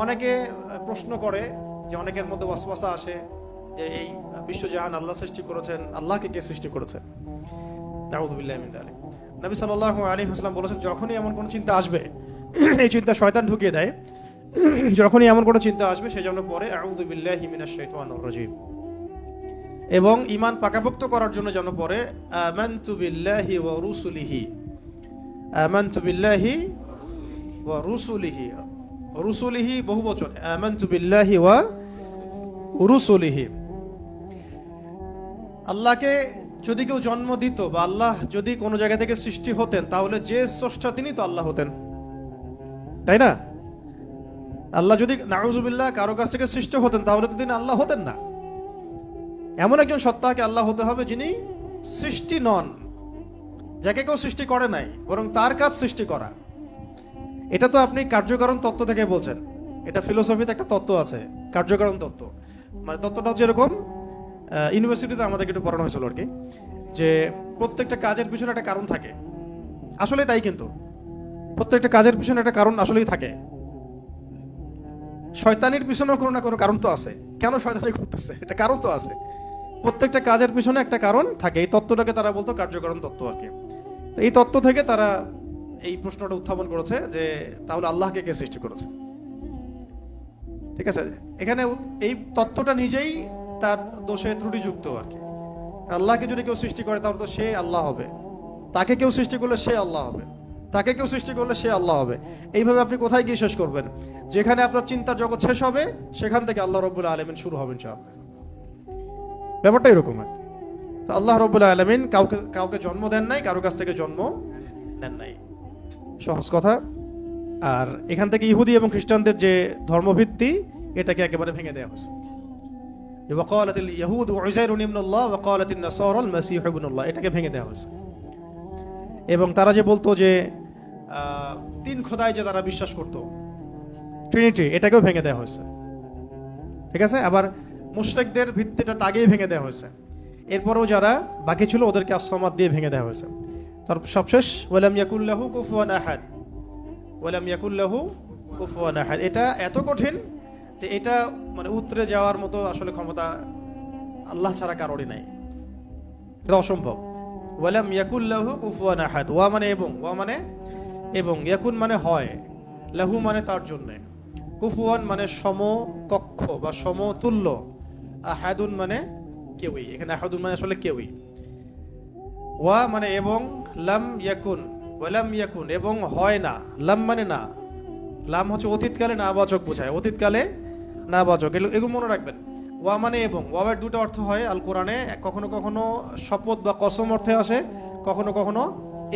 অনেকে প্রশ্ন করে যে অনেকের মধ্যে ওয়াসওয়াসা আসে যে এই বিশ্বজাহান আল্লাহ সৃষ্টি করেছেন, আল্লাহকে কে সৃষ্টি করেছেন? নাউযুবিল্লাহি মিন যালিক। নবী সাল্লাল্লাহু আলাইহি ওয়াসাল্লাম বলেছেন, যখনই এমন কোনো চিন্তা আসবে, এই চিন্তা শয়তান ঢুকিয়ে দেয়, যখনই এমন কোনো চিন্তা আসবে সেজন্য পরে আউযু বিল্লাহি মিনাশ শাইতানির রাজিম, এবং ঈমান পাকাপোক্ত করার জন্য যেন পরে আমানতু বিল্লাহি ওয়া রুসুলিহি, আমানতু বিল্লাহি ওয়া রুসুলিহি, রুসুলিহি বহুবচন, আমানতু বিল্লাহি ওয়া রুসুলিহি। আল্লাহকে যদি কেউ জন্ম দিত বা আল্লাহ যদি কোনো জায়গা থেকে সৃষ্টি হতেন, তাহলে যে স্রষ্টা তিনি তো আল্লাহ হতেন, তাই না? আল্লাহ যদি নাউযুবিল্লাহ কারো কাছ থেকে সৃষ্টি হতেন, তাহলে তো তিনি আল্লাহ হতেন না। এমন একজন সত্তাকে আল্লাহ হতে হবে যিনি সৃষ্টি নন, যাকে কেউ সৃষ্টি করে নাই, বরং তার কাজ সৃষ্টি করা। এটা তো আপনি কার্যকারণ তত্ত্ব থেকে বলছেন, এটা ফিলোসফিতে একটা তত্ত্ব আছে, কার্যকারণ তত্ত্ব। মানে তত্ত্বটা হচ্ছে এরকম, ইউনিভার্সিটিতে আমাদেরকে একটু পড়ানো হয়েছিল আর কি, যে প্রত্যেকটা কাজের পিছনে একটা কারণ থাকে। আসলে তাই, কিন্তু প্রত্যেকটা কাজের পিছনে একটা কারণ আসলেই থাকে। শয়তানির পিছনেও কোনো না কোনো কারণ তো আছে, কেন শয়তানি করতেছে, এটা কারণ তো আছে। প্রত্যেকটা কাজের পিছনে একটা কারণ থাকে। এই তত্ত্বটাকে তারা বলতো কার্যকারণ তত্ত্ব আর কি। তো এই তত্ত্ব থেকে তারা এই প্রশ্নটা উত্থাপন করেছে যে তাহলে আল্লাহকে কে সৃষ্টি করেছে? ঠিক আছে, এখানে এই তত্ত্বটা নিজেই তার দোষে ত্রুটিযুক্ত আর কি। আল্লাহকে যদি কেউ সৃষ্টি করে তাহলে তো সে আল্লাহ হবে, তাকে কেউ সৃষ্টি করলে সে আল্লাহ হবে, তাকে কেউ সৃষ্টি করলে সে আল্লাহ হবে। এইভাবে আপনি কোথায় গিয়ে শেষ করবেন? যেখানে আপনার চিন্তার জগৎ শেষ হবে, সেখান থেকে আল্লাহ রাব্বুল আলামিন শুরু হবেন ইনশাআল্লাহ। ব্যাপারটা এরকম আর কি। তো আল্লাহ রাব্বুল আলামিন কাউকে জন্ম দেন নাই, কারো কাছ থেকে জন্ম নেন নাই, সহজ কথা। আর এখান থেকে ইহুদি এবং খ্রিস্টানদের যে ধর্মভিত্তি, এটাকে একেবারে ভেঙে দেওয়া হয়েছে। ওয়াকালাতিল ইয়াহুদ উযাইরুন ইবনুল্লাহ ওয়াকালাতিন নাসারা আল মাসীহ ইবনুল্লাহ, এটাকে ভেঙে দেওয়া হয়েছে। এবং তারা যে বলতো যে তিন খোদায় যে তারা বিশ্বাস করতো, ট্রিনিটি, এটাকেও ভেঙে দেওয়া হয়েছে। ঠিক আছে, আবার মুশরিকদের ভিত্তিটা আগেই ভেঙে দেওয়া হয়েছে। এরপরেও যারা বাকি ছিল ওদেরকে আসসামাদ দিয়ে ভেঙে দেওয়া হয়েছে। তার সবশেষ ওয়ালাম ইয়াকুল্লাহু কুফুয়ান আহাদ, ওয়ালাম ইয়াকুল্লাহু কুফুয়ান আহাদ। এটা এত কঠিন যে এটা মানে উতরে যাওয়ার মতো আসলে ক্ষমতা আল্লাহ ছাড়া কারোরই নাই, এটা অসম্ভব। ওয়ালাম ইয়াকুল্লাহু কুফুয়ান আহাদ, ওয়া মানে এবং, ওয়া মানে এবং, ইয়াকুন মানে হয়, লাহু মানে তার জন্য, কুফুয়ান মানে সমকক্ষ বা সমতুল্য, আহাদুন মানে কেউই। এখানে আহাদুন মানে আসলে কেউই। ওয়া মানে এবং, লাম ইয়াকুন, ওয়ালাম ইয়াকুন এবং হয় না, লাম মানে না, লাম হচ্ছে অতীতকালে নাবাচক বোঝায়, অতীতকালে নাবাচক, এগুলো মনে রাখবেন। ওয়া মানে এবং, ওয়াবের দুটো অর্থ হয় আল কোরআনে, কখনো কখনো শপথ বা কসম অর্থে আসে, কখনো কখনো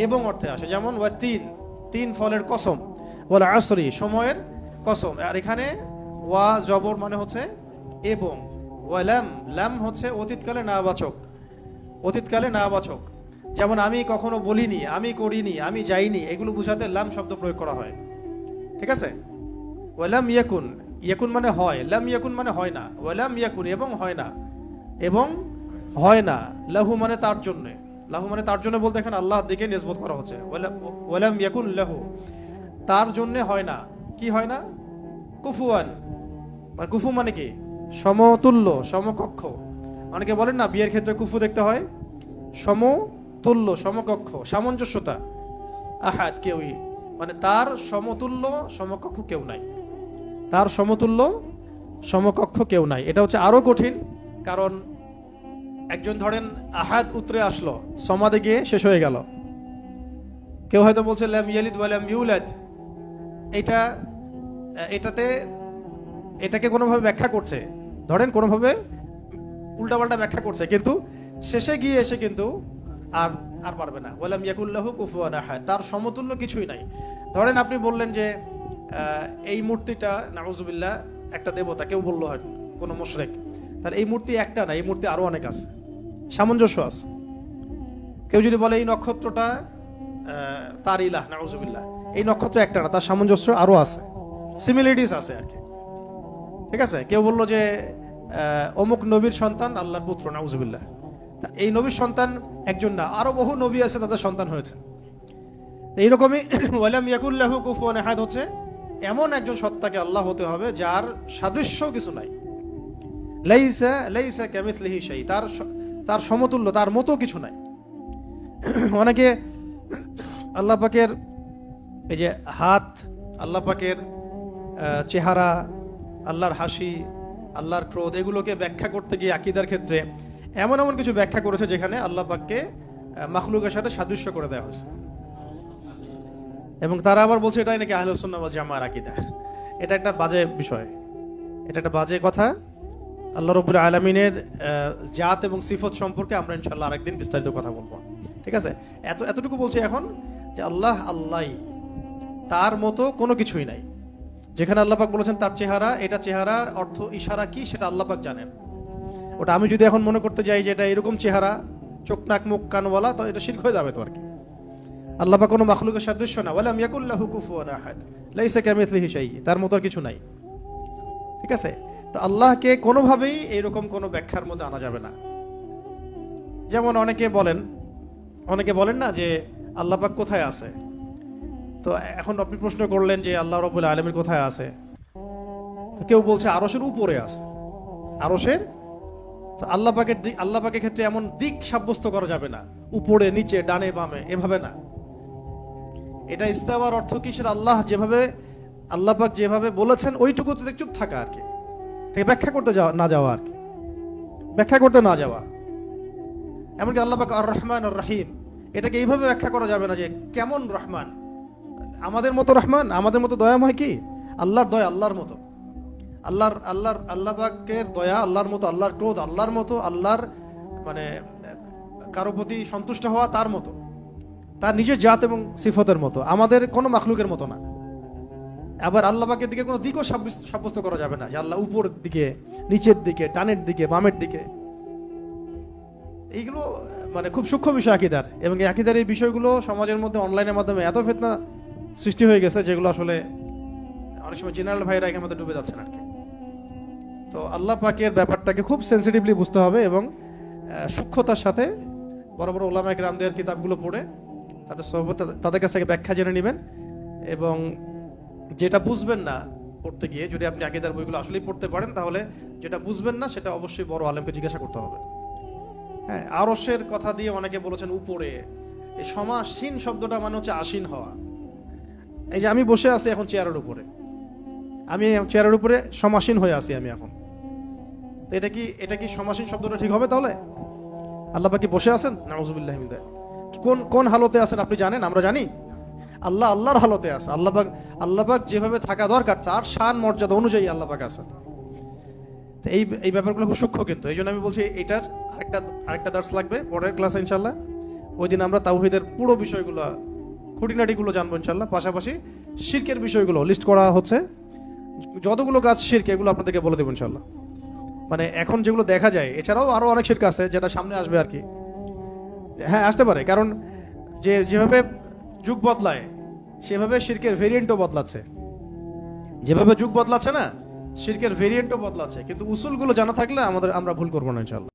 এবং অর্থে আসে। যেমন ওয়া তিন ফলের কসম, ওয়াল আসরি সময়ের কসম। আর এখানে ওয়া জবর মানে হচ্ছে এবং, ওয়ালাম লাম হচ্ছে অতীতকালে নাবাচক, অতীতকালে নাবাচক। যেমন আমি কখনো বলিনি, আমি করিনি, আমি যাইনি, এগুলো বুঝাতে লাম শব্দ প্রয়োগ করা হয়। ঠিক আছে, ওয়ালাম ইয়াকুন, ইয়াকুন মানে হয়, লাম ইয়াকুন মানে হয় না, ওয়ালাম ইয়াকুন এবং হয় না, এবং হয় না, লাহু মানে তার জন্য, লাহু মানে তার জন্য বলতে এখানে আল্লাহর দিকে নিসবত করা হচ্ছে। ওয়ালাম ইয়াকুন লাহু, তার জন্য হয় না, কি হয় না? কুফুয়ান, মানে কুফু মানে কি? সমতুল্য, সমকক্ষ। অনেকে বলেন না বিয়ের ক্ষেত্রে কুফু দেখতে হয়, সমতুল্য, সমকক্ষ, সামঞ্জস্যতা। আহাদ কেউই, মানে তার সমতুল্য সমকক্ষ কেউ নাই, তার সমতুল্য সমকক্ষ কেউ নাই। এটা হচ্ছে আরো কঠিন, কারণ একজন ধরেন আহাদ উতরে আসলো, সমাদে গিয়ে শেষ হয়ে গেল। কেউ হয়তো বলছে লাম ইয়ালিদ ওয়া লাম ইউলাদ, এটাকে কোনোভাবে ব্যাখ্যা করছে, ধরেন কোনোভাবে উল্টাপাল্টা ব্যাখ্যা করছে, কিন্তু শেষে গিয়ে এসে কিন্তু আর পারবে না। ওয়ালাম ইয়াকুল্লাহু কুফুয়ান আহাদ, তার সমতুল্য কিছুই নাই। ধরেন আপনি বললেন যে এই মূর্তিটা নাউযুবিল্লাহ একটা দেবতা, কেউ বললো হয় কোনো মুশরিক, তাহলে এই মূর্তি একটা না, এই মূর্তি আরো অনেক আছে, সামঞ্জস্য আছে। কেউ যদি বলে এই নক্ষত্রটা তার ইলাহ, নাউযুবিল্লাহ, এই নক্ষত্র একটা না, তার সামঞ্জস্য আরো আছে, সিমিলারিটিস আছে আর কি। ঠিক আছে, কেউ বললো যে অমুক নবীর সন্তান আল্লাহর পুত্র, নাউযুবিল্লাহ, এই নবীর সন্তান একজন না, আরো বহু নবী আছে তাদের সন্তান হয়েছে। এইরকমই ওয়ালাম ইয়াকুল্লাহু কুফুয়ান আহাদ হচ্ছে এমন একজন সত্তাকে আল্লাহ হতে হবে যার সাদৃশ্য কিছু নাই। লাইসা লাইসা কামিথলিহি শাই, তার সমতুল্য, তার মতো কিছু নাই। অনেকে আল্লাহ পাকের এই যে হাত, আল্লাহ পাকের চেহারা, আল্লাহর হাসি, আল্লাহর ক্রোধ, এগুলোকে ব্যাখ্যা করতে গিয়ে আকীদার ক্ষেত্রে এমন এমন কিছু ব্যাখ্যা করেছে যেখানে আল্লাহ পাককে মাখলুকের সাথে সাদৃশ্য করে দেওয়া হয়েছে। এবং তারা আবার বলছে এটাই নাকি আহলুস সুন্নাহ ওয়াল জামাআর আকীদা। এটা একটা বাজে বিষয়, এটা একটা বাজে কথা। আল্লাহ রাব্বুল আলামিনের জাত এবং সিফত সম্পর্কে আমরা ইনশাআল্লাহ আরেকদিন বিস্তারিত কথা বলবো, ঠিক আছে? এতটুকু বলছি এখন যে আল্লাহ আল্লাহই, তার মতো কোনো কিছুই নাই। যেখানে আল্লাহ পাক বলেছেন তার চেহারা, এটা চেহারার অর্থ ইশারা কি সেটা আল্লাহ পাক জানেন। ওটা আমি যদি এখন মনে করতে যাই যে এটা এরকম চেহারা, চোখ নাক মুখ কানওয়ালা, তো এটা শিরক হয়ে যাবে তো আর কি। আল্লাহ পাক কোনো মাখলুকের সাদৃশ্য না, ওয়ালাম ইয়াকুল লাহু কুফুয়ান আহাদ, লাইসা কামিথলিহি শাই, তার মতো আর কিছু নাই, ঠিক আছে? তো আল্লাহকে কোনোভাবেই এইরকম কোনো ব্যাখ্যার মধ্যে আনা যাবে না। যেমন অনেকে বলেন না যে আল্লাহ পাক কোথায় আছে। তো এখন আপনি প্রশ্ন করলেন যে আল্লাহ রাব্বুল আলামিন কোথায় আছে, কেউ বলছে আরশের উপরে আছে। আরশের, তো আল্লাহ পাকের ক্ষেত্রে এমন দিক সাব্যস্ত করা যাবে না, উপরে নিচে ডানে বামে, এভাবে না। এটা ইস্তাওয়ার অর্থ কি, সেটা আল্লাহ পাক যেভাবে বলেছেন ওইটুকুতে চুপ থাকা আর কি, ব্যাখ্যা করতে না যাওয়া আর কি, ব্যাখ্যা করতে না যাওয়া। এমনকি আল্লাহ পাক আর রহমান আর রহিম, এটাকে এইভাবে ব্যাখ্যা করা যাবে না যে কেমন রহমান, আমাদের মতো রহমান, আমাদের মতো দয়াময় কি? আল্লাহর দয়া আল্লাহর মতো, আল্লাহ পাকের দয়া আল্লাহর মতো, আল্লাহর ক্রোধ আল্লাহর মতো, আল্লাহর মানে কারো প্রতি সন্তুষ্ট হওয়া তার মতো, তার নিজের জাত এবং সিফতের মতো, আমাদের কোনো মাখলুকের মতো না। আবার আল্লাহ পাকের দিকে কোনো দিকও সাব্যস্ত করা যাবে না যে আল্লাহ উপরের দিকে, নিচের দিকে, ডানের দিকে, বামের দিকে। এইগুলো মানে খুব সূক্ষ্ম বিষয় আকীদার, এবং এই আকীদার এই বিষয়গুলো সমাজের মধ্যে অনলাইনের মাধ্যমে এত ফিতনা সৃষ্টি হয়ে গেছে যেগুলো আসলে অনেক সময় জেনারেল ভাইরা এখানে মধ্যে ডুবে যাচ্ছেন আর কি। তো আল্লাহ পাকের ব্যাপারটাকে খুব সেন্সিটিভলি বুঝতে হবে এবং সূক্ষ্মতার সাথে বড় বড় উলামায়ে কেরামদের কিতাবগুলো পড়ে তাদের কাছ থেকে ব্যাখ্যা জেনে নেবেন। এবং যেটা বুঝবেন না পড়তে গিয়ে, যদি আপনি আকীদার বইগুলো আসলেই পড়তে পারেন, তাহলে যেটা বুঝবেন না সেটা অবশ্যই বড় আলেমকে জিজ্ঞাসা করতে হবে। হ্যাঁ, আরশের কথা দিয়ে অনেকে বলেছেন উপরে। এই সমাসীন শব্দটা মানে হচ্ছে আসীন হওয়া। এই যে আমি বসে আছি এখন চেয়ারের উপরে, আমি চেয়ারের উপরে সমাসীন হয়ে আছি আমি এখন, তো এটা কি সমাসীন শব্দটা ঠিক হবে তাহলে? আল্লাহ পাক কি বসে আছেন? নাউযুবিল্লাহি মিন যালিক। কোন হালতে আছেন আপনি জানেন? আমরা জানি। আল্লাহর হালতে আছে। আল্লাহ পাক যেভাবে থাকা দরকার তার শান মর্যাদা অনুযায়ী আল্লাহ পাক আছেন। তো এই ব্যাপারগুলো খুব সূক্ষ্ম, কিন্তু এই জন্য আমি বলছি এটার আরেকটা দার্স লাগবে পরের ক্লাসে ইনশাল্লাহ। ওই দিন আমরা তাওহীদের পুরো বিষয়গুলো, খুঁটিনাটিগুলো জানবো ইনশাল্লাহ। পাশাপাশি শিরকের বিষয়গুলো লিস্ট করা হচ্ছে, যতগুলো কাজ শিরক এগুলো আপনাদেরকে বলে দেবো ইনশাল্লাহ। মানে এখন যেগুলো দেখা যায়, এছাড়াও আরো অনেক শিরক আছে যেটা সামনে আসবে আর কি। হ্যাঁ, আসতে পারে, কারণ যেভাবে যুগ বদলায় সেভাবে শিরকের ভেরিয়েন্টও বদলাচ্ছে। যেভাবে যুগ বদলাচ্ছে না, শিরকের ভেরিয়েন্টও বদলাচ্ছে, কিন্তু উসুলগুলো জানা থাকলে আমরা ভুল করবো না ইনশাআল্লাহ।